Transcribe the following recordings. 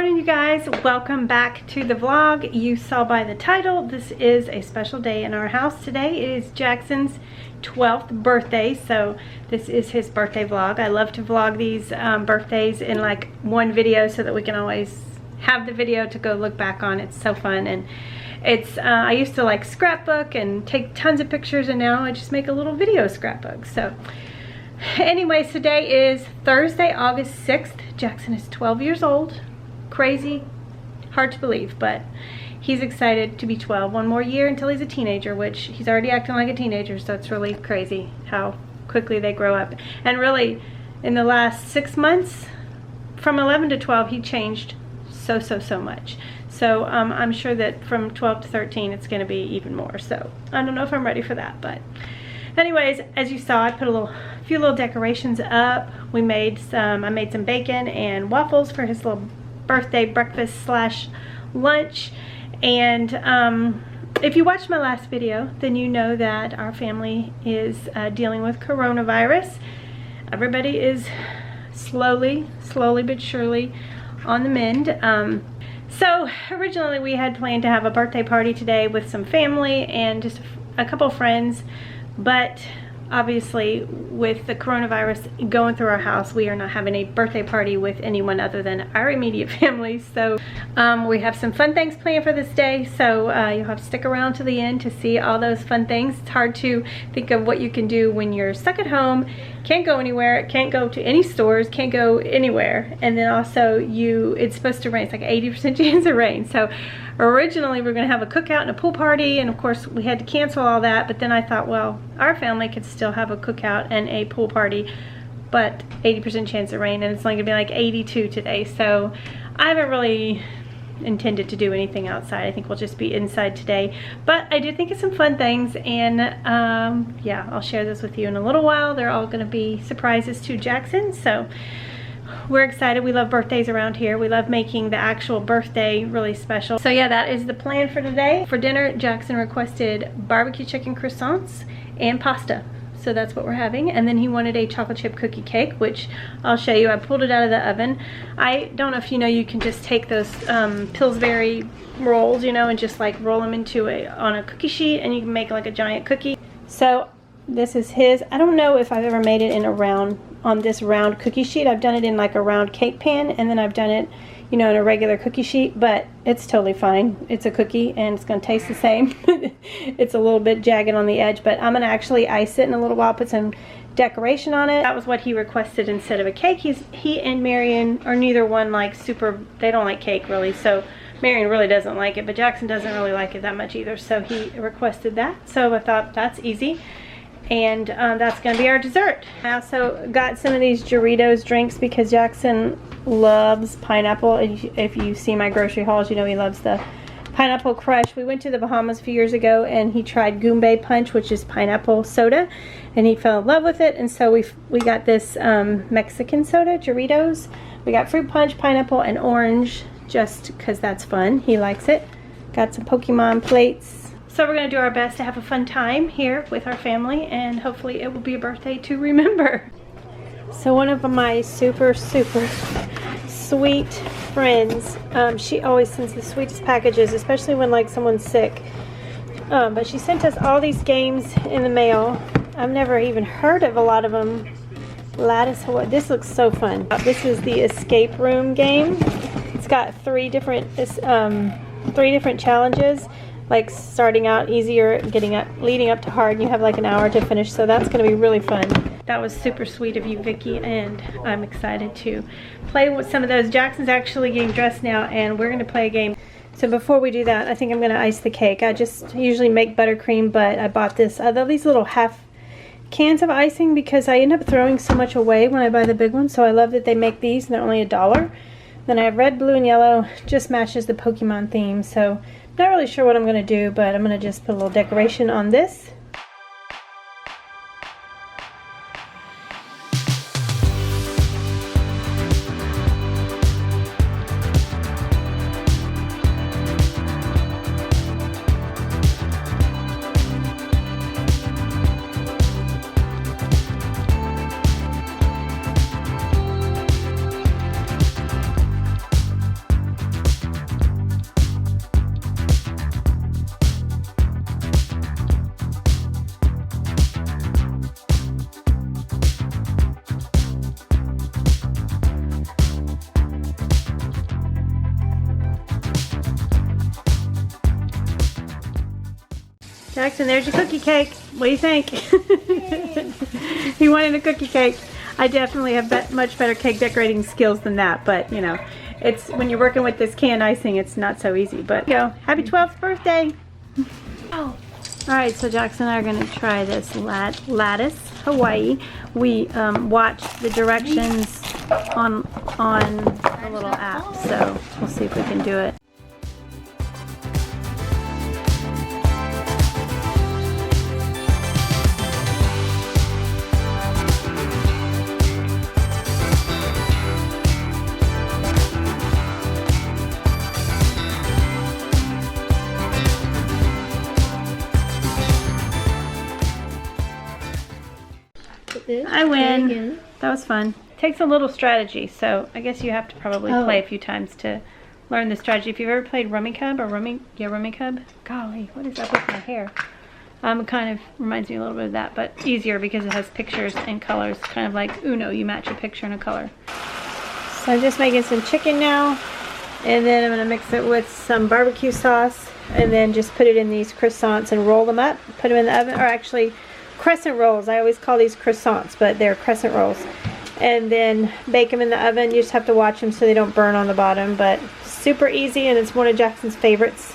morning, you guys. Welcome back to the vlog. You saw by the title, this is a special day in our house today. It is Jaxon's 12th birthday, so this is his birthday vlog. I love to vlog these birthdays in like one video so that we can always have the video to go look back on. It's so fun, and it's I used to like scrapbook and take tons of pictures, and now I just make a little video scrapbook. So anyways, today is Thursday, August 6th. Jaxon is 12 years old. Crazy, hard to believe, but he's excited to be 12. One more year until he's a teenager, which he's already acting like a teenager, so it's really crazy how quickly they grow up. And really, in the last 6 months, from 11 to 12, he changed so much. So I'm sure that from 12 to 13, it's going to be even more. So I don't know if I'm ready for that, but anyways, as you saw, I put a few little decorations up. I made some bacon and waffles for his little birthday breakfast slash lunch. And if you watched my last video, then you know that our family is dealing with coronavirus. Everybody is slowly but surely on the mend. So originally we had planned to have a birthday party today with some family and just a couple friends, but obviously with the coronavirus going through our house, we are not having a birthday party with anyone other than our immediate family. So we have some fun things planned for this day, so you'll have to stick around to the end to see all those fun things. It's hard to think of what you can do when you're stuck at home, can't go anywhere, can't go to any stores, can't go anywhere, and then also it's supposed to rain. It's like 80% chance of rain. So originally we were going to have a cookout and a pool party, and of course we had to cancel all that, but then I thought, well, our family could still have a cookout and a pool party, but 80% chance of rain, and it's only going to be like 82 today. So I haven't really intended to do anything outside. I think we'll just be inside today, but I do think of some fun things, and yeah, I'll share this with you in a little while. They're all going to be surprises to Jaxon, so we're excited. We love birthdays around here. We love making the actual birthday really special. So yeah, that is the plan for today. For dinner, Jaxon requested barbecue chicken croissants and pasta. So that's what we're having. And then he wanted a chocolate chip cookie cake, which I'll show you. I pulled it out of the oven. I don't know if you know, you can just take those Pillsbury rolls, you know, and just like roll them into on a cookie sheet, and you can make like a giant cookie. So this is his. I don't know if I've ever made it in a round, on this round cookie sheet. I've done it in like a round cake pan, and then I've done it, you know, in a regular cookie sheet, but it's totally fine. It's a cookie and it's going to taste the same. It's a little bit jagged on the edge, but I'm going to actually ice it in a little while, put some decoration on it. That was what he requested instead of a cake. He and Marion are neither one like they don't like cake really, so Marion really doesn't like it, but Jaxon doesn't really like it that much either, so he requested that. So I thought that's easy. And that's going to be our dessert. I also got some of these Doritos drinks because Jaxon loves pineapple. If you see my grocery hauls, you know he loves the pineapple crush. We went to the Bahamas a few years ago, and he tried Goombay Punch, which is pineapple soda, and he fell in love with it. And so we got this Mexican soda, Doritos. We got fruit punch, pineapple, and orange, just because that's fun. He likes it. Got some Pokemon plates. So we're going to do our best to have a fun time here with our family, and hopefully it will be a birthday to remember. So one of my super sweet friends, she always sends the sweetest packages, especially when like someone's sick. But she sent us all these games in the mail. I've never even heard of a lot of them. Lattice Hawaii. This looks so fun. This is the escape room game. It's got three different challenges, like starting out easier, leading up to hard, and you have like an hour to finish, so that's going to be really fun. That was super sweet of you, Vicky, and I'm excited to play with some of those. Jaxon's actually getting dressed now, and we're going to play a game. So before we do that, I think I'm going to ice the cake. I just usually make buttercream, but I bought this. I love these little half cans of icing because I end up throwing so much away when I buy the big ones, so I love that they make these, and they're only $1. Then I have red, blue, and yellow, just matches the Pokemon theme, so not really sure what I'm going to do, but I'm going to just put a little decoration on this. Jackson, there's your cookie cake. What do you think? He wanted a cookie cake. I definitely have much better cake decorating skills than that, but you know, it's when you're working with this canned icing, it's not so easy. But go, happy 12th birthday! Oh. All right, so Jackson and I are going to try this lattice Hawaii. We watched the directions on a little app, so we'll see if we can do it. I win. That was fun. Takes a little strategy, so I guess you have to probably play a few times to learn the strategy. If you've ever played Rummy Cub or Rummy Cub, golly, what is up with my hair? It kind of reminds me a little bit of that, but easier because it has pictures and colors, kind of like Uno. You match a picture and a color. So I'm just making some chicken now, and then I'm going to mix it with some barbecue sauce, and then just put it in these croissants and roll them up, put them in the oven, or actually crescent rolls. I always call these croissants, but they're crescent rolls. And then bake them in the oven. You just have to watch them so they don't burn on the bottom, but super easy, and it's one of Jackson's favorites.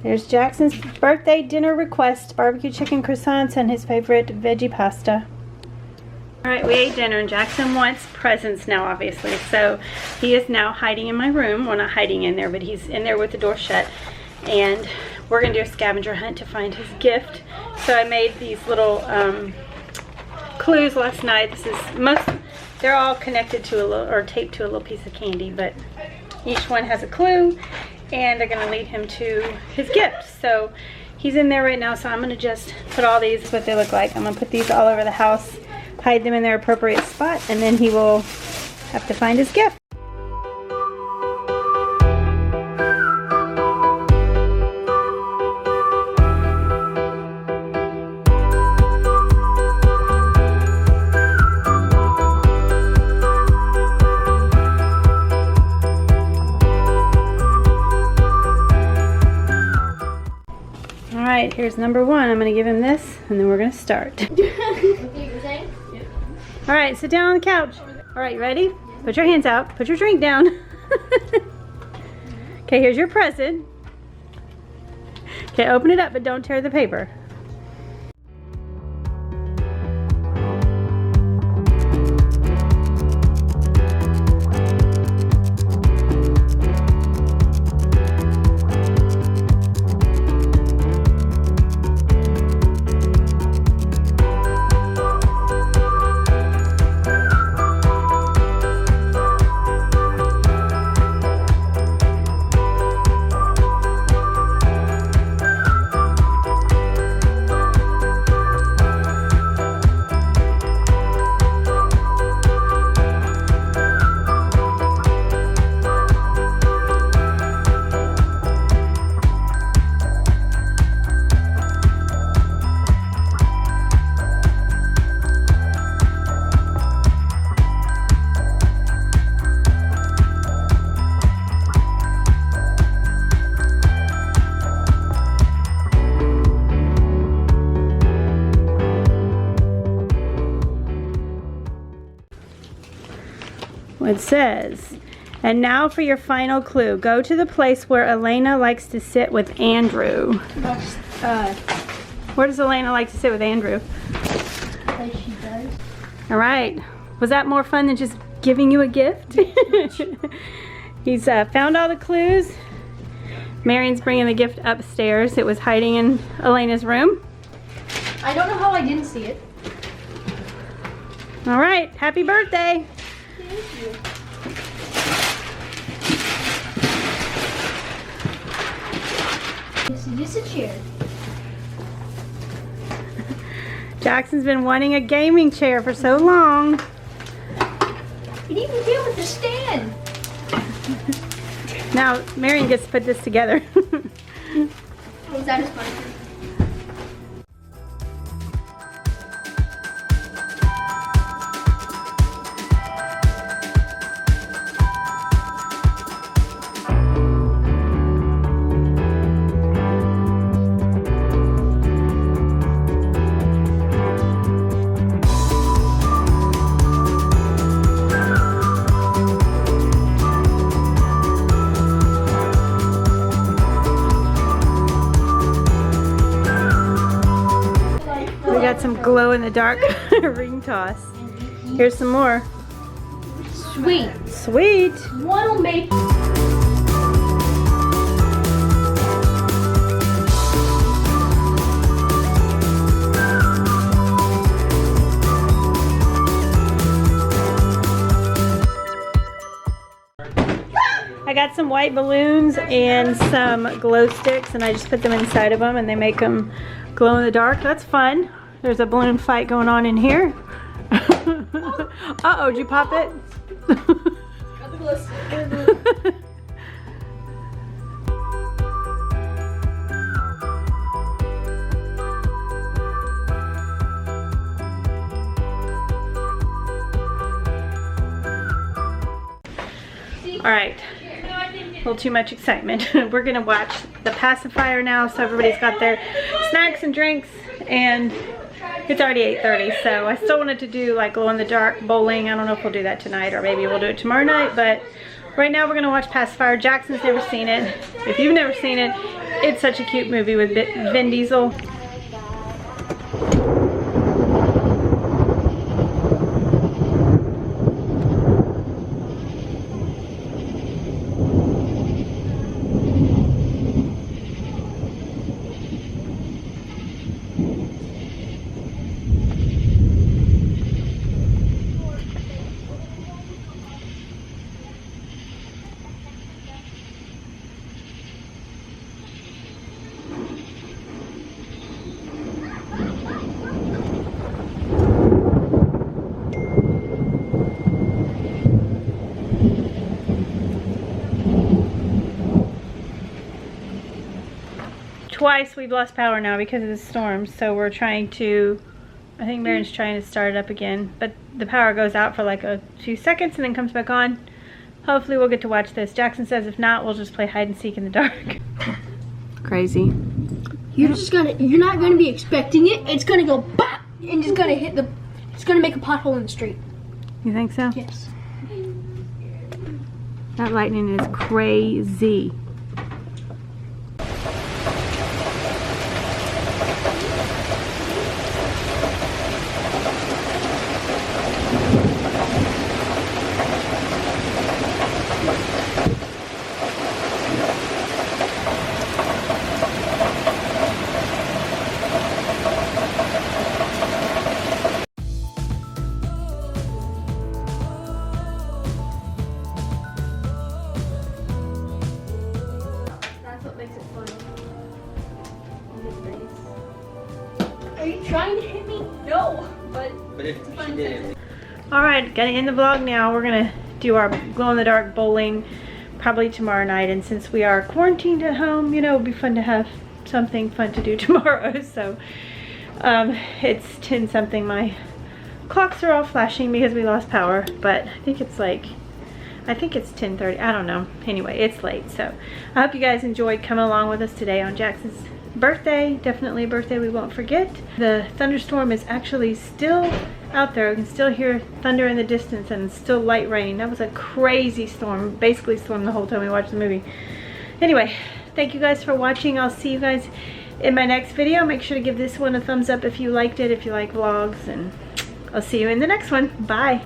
There's Jackson's birthday dinner request, barbecue chicken croissants and his favorite veggie pasta. Alright, we ate dinner and Jackson wants presents now, obviously. So he is now hiding in my room. Well, not hiding in there, but he's in there with the door shut. And we're going to do a scavenger hunt to find his gift. So I made these little clues last night. They're all connected to a little, or taped to a little piece of candy, but each one has a clue. And they're going to lead him to his gift. So he's in there right now, so I'm going to just put all these, what they look like. I'm going to put these all over the house, hide them in their appropriate spot, and then he will have to find his gift. Alright, here's number one. I'm going to give him this, and then we're going to start. Alright, sit down on the couch. Alright, you ready? Put your hands out. Put your drink down. Okay, here's your present. Okay, open it up, but don't tear the paper. It says, and now for your final clue. Go to the place where Elena likes to sit with Andrew. Where does Elena like to sit with Andrew? Place she does. All right. Was that more fun than just giving you a gift? He's found all the clues. Marion's bringing the gift upstairs. It was hiding in Elena's room. I don't know how I didn't see it. All right, happy birthday. Thank you. This is a chair. Jackson's been wanting a gaming chair for so long. It even came with a stand. Now, Marion gets to put this together. Was that as fun? Got some glow-in-the-dark ring toss. Here's some more. Sweet. Sweet. One will make. I got some white balloons and some glow sticks, and I just put them inside of them, and they make them glow in the dark. That's fun. There's a balloon fight going on in here. Uh-oh, did you pop it? All right, a little too much excitement. We're gonna watch the pacifier now, so everybody's got their snacks and drinks, and it's already 8:30, so I still wanted to do like glow-in-the-dark bowling. I don't know if we'll do that tonight, or maybe we'll do it tomorrow night, but right now we're gonna watch Pacifier. Jackson's never seen it. If you've never seen it, it's such a cute movie with Vin Diesel. Twice we've lost power now because of the storm, so we're trying to, I think Marion's trying to start it up again, but the power goes out for like a few seconds and then comes back on. Hopefully we'll get to watch this. Jackson says if not, we'll just play hide and seek in the dark. Crazy. You're not gonna be expecting it. It's gonna go bop and it's gonna hit it's gonna make a pothole in the street. You think so? Yes. That lightning is crazy. Are you trying to hit me? No, but if she did. Alright, gotta end the vlog now. We're gonna do our glow-in-the-dark bowling probably tomorrow night, and since we are quarantined at home, you know, it'd be fun to have something fun to do tomorrow. So it's 10 something. My clocks are all flashing because we lost power, but I think it's 10:30. I don't know. Anyway, it's late, so I hope you guys enjoyed coming along with us today on Jackson's birthday. Definitely a birthday we won't forget. The thunderstorm is actually still out there. We can still hear thunder in the distance, and it's still light rain. That was a crazy storm. Basically stormed the whole time we watched the movie. Anyway, thank you guys for watching. I'll see you guys in my next video. Make sure to give this one a thumbs up if you liked it, if you like vlogs, and I'll see you in the next one. Bye.